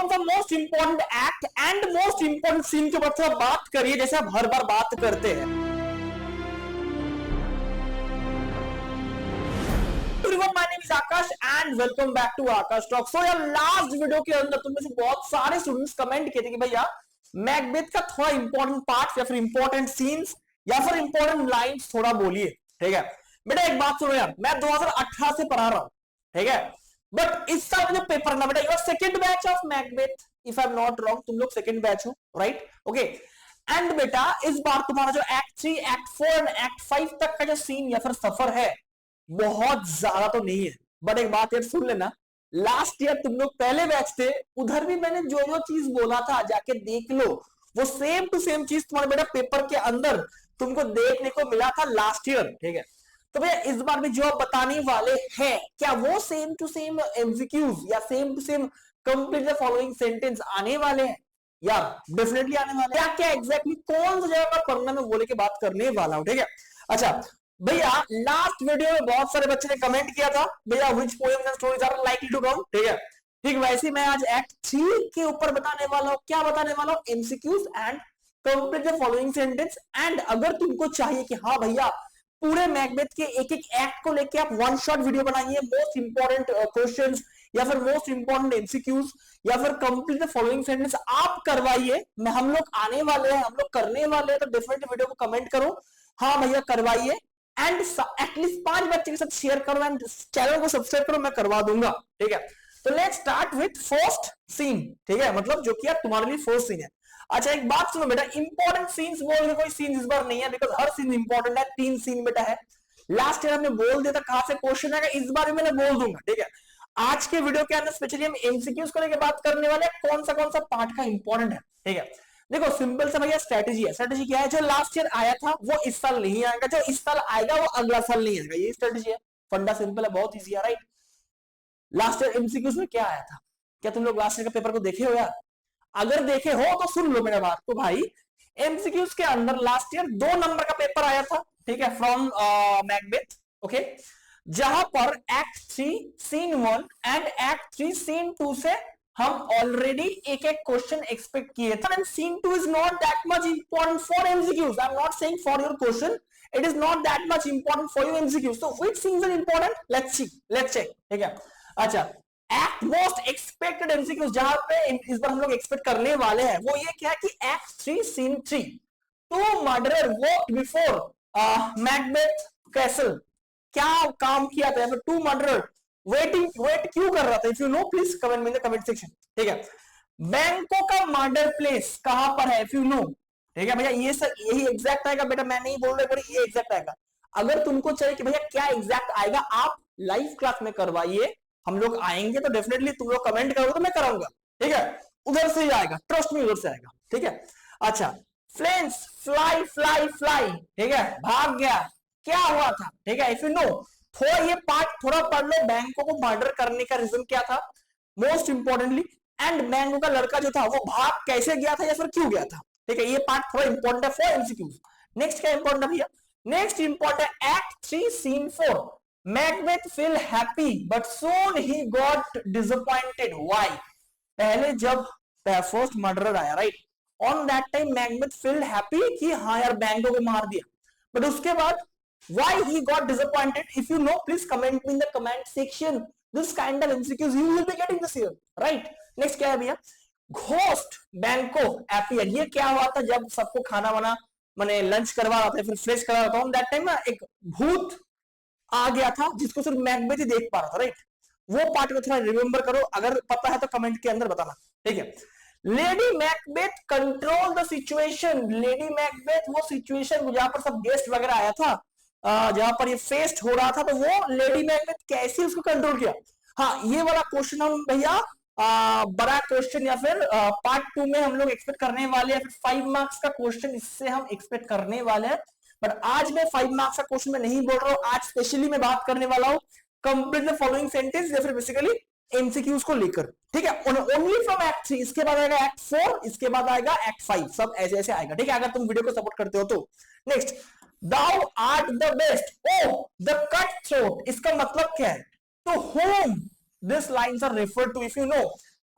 कौन सा most important act and most important scene के ऊपर थोड़ा बात करिए, जैसे आप हर बार बात करते हैं। My name is Akash and welcome back to Akash Talk। So यार लास्ट वीडियो के अंदर तुम में से बहुत सारे स्टूडेंट्स कमेंट किए थे कि भैया मैकबेथ का थोड़ा इंपॉर्टेंट पार्ट या फिर इंपॉर्टेंट सीन्स या फिर इंपॉर्टेंट लाइंस थोड़ा बोलिए। ठीक है बेटा, एक बात सुनो यार, मैं 2018 से पढ़ा रहा हूं, ठीक है, बट इस साल जो पेपर ना बेटा, you are second batch of Macbeth, if I am not wrong, तुम लोग सेकंड बैच हो, राइट? ओके, एंड बेटा इस बार तुम्हारा जो एक्ट 3, एक्ट 4 एंड एक्ट 5 तक का जो सीन या फिर सफर है बहुत ज्यादा तो नहीं है, बट एक बात यार सुन लेना, लास्ट ईयर तुम लोग पहले बैच थे, उधर भी मैंने जो जो चीज बोला था जाके देख लो, वो सेम टू सेम चीज तुम्हारे बेटा पेपर के अंदर तुमको देखने को मिला था लास्ट ईयर। ठीक है, तो भैया इस बार भी जो आप बताने वाले हैं, क्या वो सेम टू सेम एमसीक्यूज या same to same complete the following sentence आने वाले हैं? यार डेफिनेटली आने वाले हैं। क्या एग्जैक्टली कौन सा जगह पर पढ़ना मैं बोले के बात करने वाला हूं। ठीक है, अच्छा भैया लास्ट वीडियो में बहुत सारे बच्चे ने कमेंट किया था भैया which poems and stories are likely to come. ठीक है, ठीक वैसे मैं आज एक्ट 3 के ऊपर बताने वाला हूं। क्या बताने वाला हूं? MCQs and complete the following sentence. And अगर तुमको चाहिए कि हाँ भैया पूरे मैकबेथ के एक एक एक्ट को लेके आप वन शॉट वीडियो बनाइए, मोस्ट इंपॉर्टेंट क्वेश्चंस या फिर मोस्ट इंपॉर्टेंट एमसीक्यूज या फिर कंप्लीट द फॉलोइंग सेंटेंस आप करवाइए, मैं हम लोग आने वाले हैं, हम लोग करने वाले हैं, तो डेफिनेटली वीडियो को कमेंट करो हाँ भैया करवाइए, एंड एटलीस्ट 5 बच्चे के साथ शेयर करो एंड चैनल को सब्सक्राइब करो, मैं करवा दूंगा। ठीक है, तो let's start with first scene. ठीक है, मतलब जो कि तुम्हारे लिए फर्स्ट सीन है। अच्छा एक बात सुनो बेटा, इंपॉर्टेंट सीन्स बोल के कोई सीन इस बार नहीं है, बिकॉज हर सीन इंपॉर्टेंट है। 3 सीन बेटा है, लास्ट ईयर हमने बोल दिया था कहां से क्वेश्चन आएगा, इस बार भी मैंने बोल दूंगा। ठीक है, आज के वीडियो के अंदर स्पेशली हम एमसीक्यूज को लेकर बात करने वाले हैं, कौन सा पार्ट का इंपॉर्टेंट है। ठीक है, देखो सिंपल सा भैया स्ट्रेटेजी है। स्ट्रेटेजी क्या है? जो लास्ट ईयर आया था वो इस साल नहीं आएगा, जो इस साल आएगा वो अगला साल नहीं आएगा, ये स्ट्रेटेजी है। फंडा सिंपल है, बहुत इजी है, राइट? लास्ट ईयर एमसीक्यूज में क्या आया था? क्या तुम लोग लास्ट ईयर का पेपर को देखे हो यार? अगर देखे हो तो सुन लो मेरा बात। तो भाई एमसीक्यूज के अंदर लास्ट ईयर 2 नंबर का पेपर आया था, ठीक है, फ्रॉम मैकबेथ। ओके, जहां पर act 3 scene 1 and act 3 scene 2 से हम ऑलरेडी एक एक क्वेश्चन एक्सपेक्ट किए थे। And scene 2 is not that much important for MCQs, I am not saying for your question, it is not that much important for your MCQs. So which scenes are important, let's see, let's check. ठीक है, अच्छा act most expected MCQs जहां पे इस बार हम लोग expect करने वाले हैं वो ये क्या है कि act 3 scene 3, 2 murderer walked before Macbeth castle, क्या काम किया था? 2 मर्डरर वेट क्यों कर रहा था? If you know please comment in the comment section. ठीक है, बैंकॉक का मर्डर प्लेस कहां पर है? If you no. ठीक है भैया, ये सर यही एग्जैक्ट आएगा बेटा, मैं नहीं बोल रहा, ये एग्जैक्ट आएगा। अगर तुमको चाहिए कि भैया क्या एग्जैक्ट आएगा, आप लाइव क्लास में करवाइए, हम लोग आएंगे तो डेफिनेटली तुम लोग कमेंट करोगे तो मैं कराऊंगा। ठीक है, उधर से ही आएगा, ट्रस्ट मी, उधर से आएगा। ठीक है, अच्छा फ्लेम्स फ्लाई फ्लाई फ्लाई, ठीक है, भाग गया, क्या हुआ था? ठीक है, इफ यू नो, थोड़ा ये पार्ट थोड़ा पढ़ लो, बैंको को मर्डर करने का रीजन क्या था मोस्ट इंपॉर्टेंटली, एंड बैंको का लड़का जो था वो भाग कैसे गया था या फिर क्यों गया था। ठीक है, ये पार्ट थोड़ा इंपॉर्टेंट है फॉर एमसीक्यूज। नेक्स्ट क्या इंपॉर्टेंट है भैया? Next important act 3 scene 4, Macbeth feel happy but soon ही गॉट डिसअपॉइंटेड, व्हाई? पहले जब फर्स्ट मर्डरर आया, right, on that time Macbeth feel happy कि हाँ यार बैंको को मार दिया, बट उसके बाद why he got disappointed? If you know please comment me in the comment section. This kind of MCQs you will be getting this year, right? Next क्या है भैया? घोस्ट बैंको appear, ये क्या हुआ था जब सबको खाना वाना माने लंच करवा रहा था फिर फ्रेश करवा रहा था, दैट टाइम ना एक भूत आ गया था जिसको सिर्फ मैकबेथ ही देख पा रहा था, राइट? वो पार्ट को थोड़ा रिमेंबर करो, अगर पता है तो कमेंट के अंदर बताना। ठीक है, lady Macbeth control the situation, lady Macbeth वो सिचुएशन जहां पर सब गेस्ट वगैरह आया था, जहां पर ये फेस्ट हो रहा था, तो वो लेडी मैकबेथ कैसे उसको कंट्रोल किया? हाँ, ये वाला क्वेश्चन हम भैया बड़ा क्वेश्चन या फिर पार्ट 2 में हम लोग एक्सपेक्ट करने वाले हैं, फिर 5 मार्क्स का क्वेश्चन इससे हम एक्सपेक्ट करने वाले हैं, बट आज मैं 5 मार्क्स का क्वेश्चन में नहीं बोल रहा हूं, आज स्पेशली मैं बात करने वाला हूं कंप्लीट द फॉलोइंग सेंटेंस या फिर बेसिकली एमसीक्यूज को लेकर। ठीक है, ओनली फ्रॉम एक्ट 3, इसके बाद आएगा एक्ट 4, इसके बाद आएगा एक्ट 5, सब ऐसे ऐसे आएगा। ठीक है, अगर तुम वीडियो को सपोर्ट करते हो तो। Next, Thou art the best. Oh, the cutthroat. इसका मतलब क्या है? To whom these lines are referred to? If you know,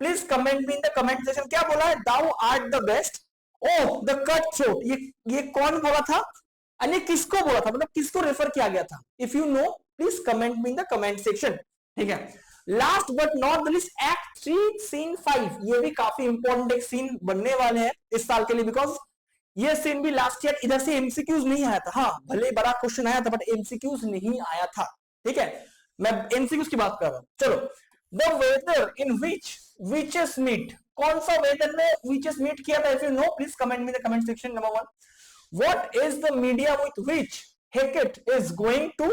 please comment me in the comment section. क्या बोला है? Thou art the best. O the cut throat, ये कौन बोला था? अरे किसको बोला था, मतलब किसको रेफर किया गया था? If you know please comment me in the comment section, ठीक है। Last but not the least, act 3 scene 5, ये भी काफी इंपॉर्टेंट एक सीन बनने वाले हैं इस साल के लिए, बिकॉज ये सीन भी लास्ट ईयर इधर से एमसीक्यूज नहीं आया था। हाँ भले बड़ा क्वेश्चन आया था बट एमसीक्यूज नहीं आया था, ठीक है। मैं एमसीक्यूज की बात कर रहा हूं। चलो, the weather in witches meet, कौन सा वेदर में विचेस मीट किया था? If you know please comment me in the comment section. Number 1, what is the medium with which Hecate is going to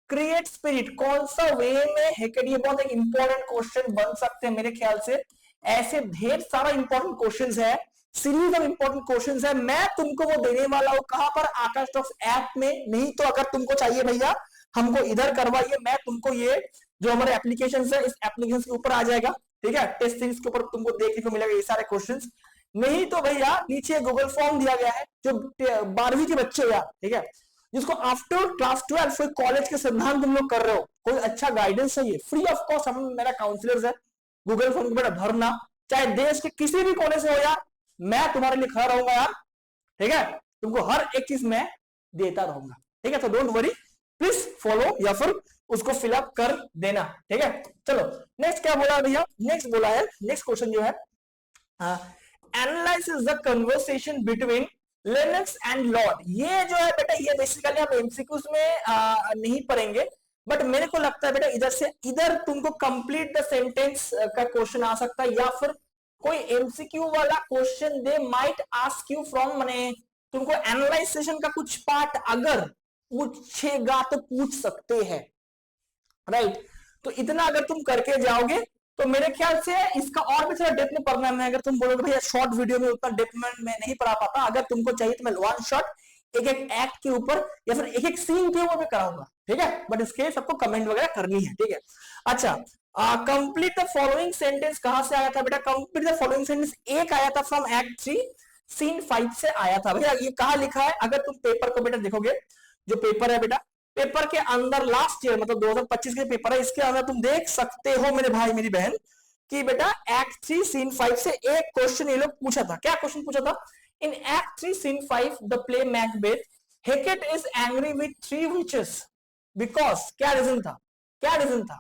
create spirit, कौन सा वे में Hackett, ये बहुत एक इंपॉर्टेंट क्वेश्चन बन सकते हैं मेरे ख्याल से। ऐसे ढेर सारा इंपॉर्टेंट क्वेश्चंस है, सीरीज ऑफ इंपॉर्टेंट क्वेश्चंस है, मैं तुमको वो देने वाला हूं। कहां पर? आकाश टॉक्स ऐप में। नहीं तो अगर तुमको चाहिए भैया हमको इधर करवाइए, मैं तुमको ये जो हमारे एप्लीकेशन है इस एप्लीकेशन के ऊपर आ जाएगा, ठीक है। टेस्ट सीरीज के ऊपर तुमको देखने को मिलेगा ये सारे क्वेश्चंस। नहीं तो भैया नीचे गूगल फॉर्म दिया गया है, जो 12वीं के बच्चे हो यार, ठीक है, जिसको आफ्टर क्लास 12 कोई कॉलेज के सिद्धांत तुम लोग कर रहे हो, कोई अच्छा गाइडेंस चाहिए, फ्री ऑफ कॉस्ट हम मेरा काउंसलर्स है, गूगल फॉर्म बेटा भरना, चाहे देश के किसी भी कोने से हो यार, मैं तुम्हारे लिए खड़ा रहूंगा यार, ठीक है। तुमको हर एक चीज मैं देता रहूंगा, ठीक है। तो डोंट वरी, प्लीज फॉलो या फिर उसको फिलअप कर देना, ठीक है। चलो नेक्स्ट क्या बोला है भैया? नेक्स्ट बोला है, नेक्स्ट क्वेश्चन जो है, analyse the conversation between Linux and Lord. ये जो है बेटा, ये बेसिकली हम एमसीक्यूज में नहीं पढ़ेंगे, बट मेरे को लगता है बेटा इधर से इधर तुमको कंप्लीट द सेंटेंस का क्वेश्चन आ सकता है, या फिर कोई एमसीक्यू वाला question they might ask you from, माने तुमको एनालाइजेशन का कुछ पार्ट अगर पूछेगा तो पूछ सकते हैं, राइट। तो इतना अगर तुम करके जाओगे तो मेरे ख्याल से इसका और भी थोड़ा डेप्थ में पढ़ना है। अगर तुम बोलोगे भैया शॉर्ट वीडियो में उतना डेप्थ में मैं नहीं पढ़ा पाता, अगर तुमको चाहिए तो मैं वन शॉट एक एक एक्ट के ऊपर या फिर एक एक सीन के ऊपर भी कराऊंगा, ठीक है। बट इसके सबको कमेंट वगैरह करनी है, ठीक है। अच्छा, कंप्लीट द फॉलोइंग सेंटेंस कहां से आया था बेटा? कंप्लीट द फॉलोइंग सेंटेंस एक आया था फ्रॉम एक्ट 3 सीन 5 से आया था भैया। ये कहां लिखा है? अगर तुम पेपर को बेटा देखोगे, जो पेपर है बेटा, पेपर के अंदर लास्ट ईयर मतलब 2025 के पेपर है, इसके अंदर तुम देख सकते हो मेरे भाई मेरी बहन कि बेटा एक्ट 3 सीन 5 से एक क्वेश्चन ये लोग पूछा था। क्या क्वेश्चन पूछा था? In act 3 scene 5 the play Macbeth, Hecate is angry with 3 witches because, क्या रीजन था? क्या रीजन था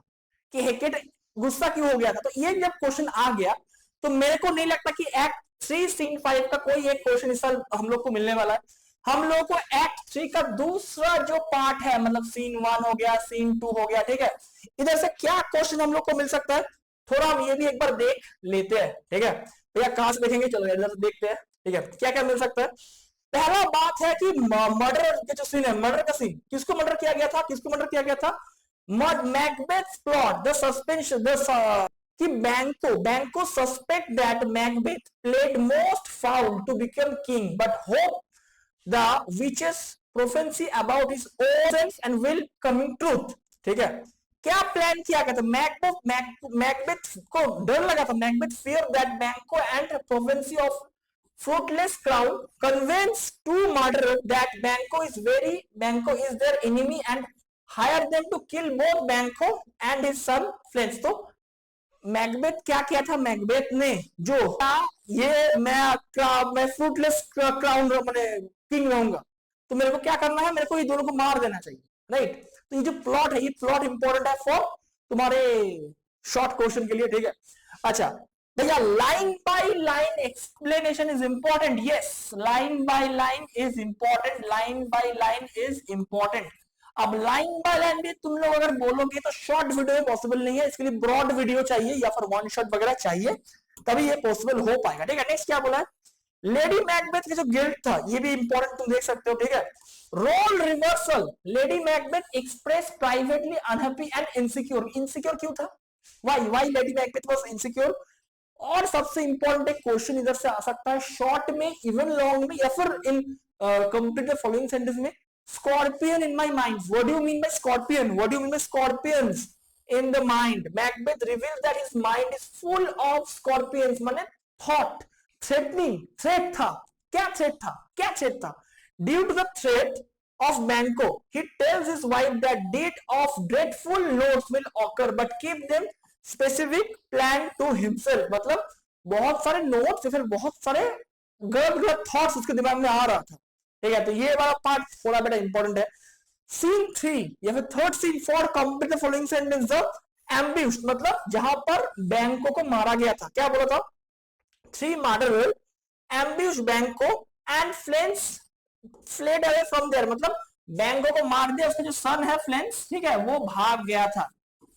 कि हेकेट गुस्सा क्यों हो गया था? तो ये जब क्वेश्चन आ गया तो मेरे को नहीं लगता कि एक्ट 3 सीन 5 का कोई एक क्वेश्चन इस साल हम लोग को मिलने वाला है। हम लोगों को एक्ट 3 का दूसरा जो पार्ट है, मतलब सीन 1 हो गया, सीन 2 हो गया, ठीक है, इधर से क्या क्वेश्चन हम लोग को मिल सकता है, थोड़ा हम ये भी एक बार देख लेते हैं, ठीक है भैया। कहां से देखेंगे? चलो इधर से देखते हैं, ठीक है। क्या क्या मिल सकता है? पहला बात है कि मर्डर के जो सीन है, मर्डर का सीन, किसको मर्डर किया गया था? किसको मर्डर किया गया था? मैकबेथ प्लॉट, द सस्पेंशन, कि Banquo suspect that Macbeth played most foul to become king but hope the witch's prophecy about his own sense and will coming truth, ठीक है। क्या प्लान किया गया था? मैकबेथ को डर लगा था, Macbeth fear that Banquo and prophecy of fruitless crown convince to murder that Banquo is their enemy and hire them to kill both Banquo and his son Fletch। तो मैकबेथ क्या किया था? मैकबेथ ने जो ये मैं फ्रूटलेस क्राउन मैंने king रहूंगा, तो मेरे को क्या करना है? मेरे को ये दोनों को मार देना चाहिए, राइट। तो ये जो प्लॉट है, ये प्लॉट इंपॉर्टेंट है फॉर तुम्हारे शॉर्ट क्वेश्चन के लिए, ठीक है। अच्छा भैया, line by line explanation is important. Yes, line by line is important, line by line is important. अब लाइन बाय लाइन भी तुम लोग अगर बोलोगे तो शॉर्ट वीडियो में पॉसिबल नहीं है, इसके लिए ब्रॉड वीडियो चाहिए या फिर वन शॉट वगैरह चाहिए, तभी ये पॉसिबल हो पाएगा, ठीक है। नेक्स्ट क्या बोला है? लेडी मैकबेथ का जो गिल्ट था, ये भी इंपॉर्टेंट तुम देख सकते हो, ठीक है। Role reversal, lady Macbeth express privately unhappy and insecure. Insecure क्यों था? Why lady Macbeth was insecure? और सबसे इंपॉर्टेंट एक क्वेश्चन इधर से आ सकता है, शॉर्ट में, इवन लॉन्ग में, या फिर in complete the following sentence में। Scorpion in my mind. What do you mean by scorpion? What do you mean by scorpions in the mind? Macbeth reveals that his mind is full of scorpions. माने thought, threatening, threat था। क्या threat था? क्या threat था? Due to the threat of Banquo, he tells his wife that deed of dreadful loads will occur, but keep them specific plan to himself, मतलब बहुत सारे notes या फिर बहुत सारे गलत गलत थॉट्स उसके दिमाग में आ रहा था, ठीक है। तो ये वाला पार्ट थोड़ा बेटा इंपॉर्टेंट है। सीन 3 या फिर third scene for complete the following sentence the ambush, मतलब जहां पर बैंकों को मारा गया था, क्या बोला था, 3 murderers ambushed Banquo and Fleance fled away from there, मतलब बैंकों को मार दिया, उसका जो सन है फ्लेंस, ठीक है, वो भाग गया था।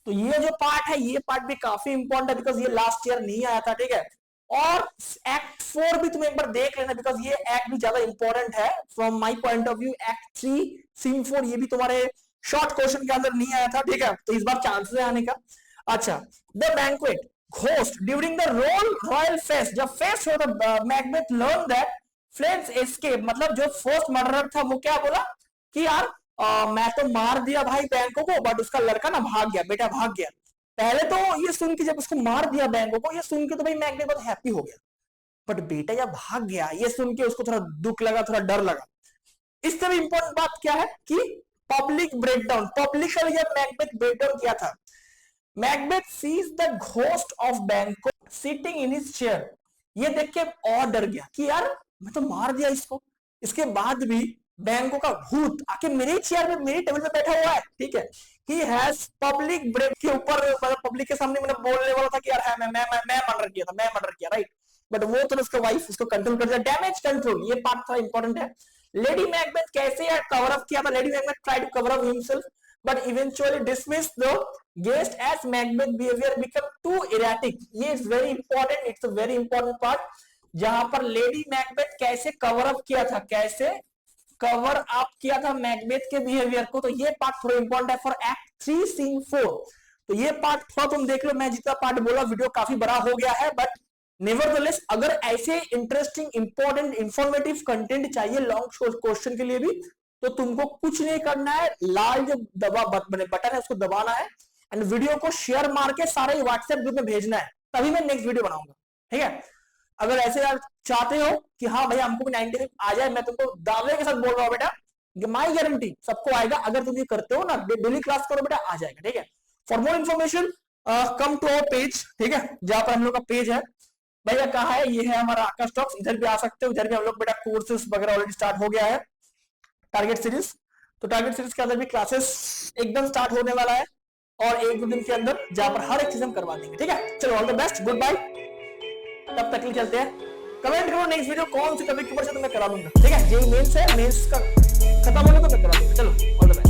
तो ये जो पार्ट है, ये पार्ट भी काफी इंपॉर्टेंट है बिकॉज ये लास्ट ईयर नहीं आया था, ठीक है। और एक्ट 4 भी तुम एक बार देख लेना बिकॉज ये एक्ट भी ज्यादा इंपॉर्टेंट है from my point of view. Act 3 scene 4 ये भी तुम्हारे शॉर्ट क्वेश्चन के अंदर नहीं आया था, ठीक है, तो इस बार चांसेस है आने का। अच्छा, the banquet ghost during the royal fest, जब फेस्ट हो तो मैकबेथ लर्न दैट फ्लेंस एस्केप, मतलब जो फर्स्ट मर्डरर था वो क्या बोला कि यार मैं तो मार दिया भाई बैंकों को, बट उसका लड़का ना भाग गया, बेटा भाग गया। पहले तो ये सुन के, जब उसको मार दिया बैंकों को, ये सुन के तो भाई मैकबेथ बहुत हैप्पी हो गया, बट बेटा जब भाग गया ये सुन के उसको थोड़ा दुख लगा, थोड़ा डर लगा। इस तरह इंपॉर्टेंट बात क्या है कि पब्लिक ब्रेकडाउन, पब्लिकली जब मैकबेथ ब्रेकडाउन किया था, Macbeth sees the ghost of Banquo sitting in his chair, ये देख के और डर गया कि यार मैं तो मार दिया इसको, इसके बाद भी बैंकों का भूत आके मेरे चेयर पे, मेरी टेबल पे बैठा हुआ है, ठीक है। ही हैज पब्लिक ब्रेक के ऊपर, मतलब पब्लिक के सामने मैंने बोलने वाला था कि यार मैं मर्डर किया था, मैं मर्डर किया, राइट, बट वो तो उसका वाइफ उसको कंट्रोल कर दिया, डैमेज कंट्रोल, ये पार्ट थोड़ा इंपॉर्टेंट है। लेडी मैकबेथ कैसे यार कवर अप किया था, lady Macbeth try to cover up himself but eventually dismissed the guest as Macbeth behavior become too erratic, ये is very important, it's a very important part, जहां पर lady Macbeth कैसे cover up किया था, कैसे cover up किया था Macbeth के बिहेवियर को, तो ये पार्ट थोड़ा इंपॉर्टेंट है फॉर एक्ट 3 सीन 4। तो ये पार्ट थोड़ा तुम देख लो, मैं जितना पार्ट बोला वीडियो काफी बड़ा हो गया है, बट नेवरदलेस अगर ऐसे इंटरेस्टिंग इंपॉर्टेंट इंफॉर्मेटिव कंटेंट चाहिए लॉन्ग क्वेश्चन के लिए भी, तो तुमको कुछ नहीं करना है, लाल जो बटन है उसको दबाना है एंड वीडियो को शेयर मार के सारे व्हाट्सएप ग्रुप में भेजना है, तभी मैं नेक्स्ट वीडियो बनाऊंगा, ठीक है। अगर ऐसे यार चाहते हो कि हाँ भैया हमको भी 95 आ जाए, मैं तुमको दावे के साथ बोल रहा हूँ बेटा, माई गारंटी सबको आएगा, अगर तुम ये करते हो ना, डेली क्लास करो बेटा, आ जाएगा, ठीक है। For more information come to our page, ठीक है, जहां पर हम लोग का पेज है भैया, कहा है, ये है हमारा आकाश टॉक्स, इधर भी आ सकते हो, इधर भी हम लोग बेटा कोर्सेस वगैरह ऑलरेडी स्टार्ट हो गया है, टारगेट सीरीज, तो टारगेट सीरीज के अंदर भी क्लासेस एकदम स्टार्ट होने वाला है, और 1-2 दिन के अंदर जहां पर हर एक चीज हम करवा देंगे, ठीक है। चलो all the best, good bye, तब तक के चलते हैं। कमेंट करो नेक्स्ट वीडियो कौन सी टॉपिक के ऊपर से तो मैं करा दूंगा, ठीक है। जेई मेंस है, मेंस का खत्म होने तो मैं करा दूंगा। चलो ऑल द बेस्ट।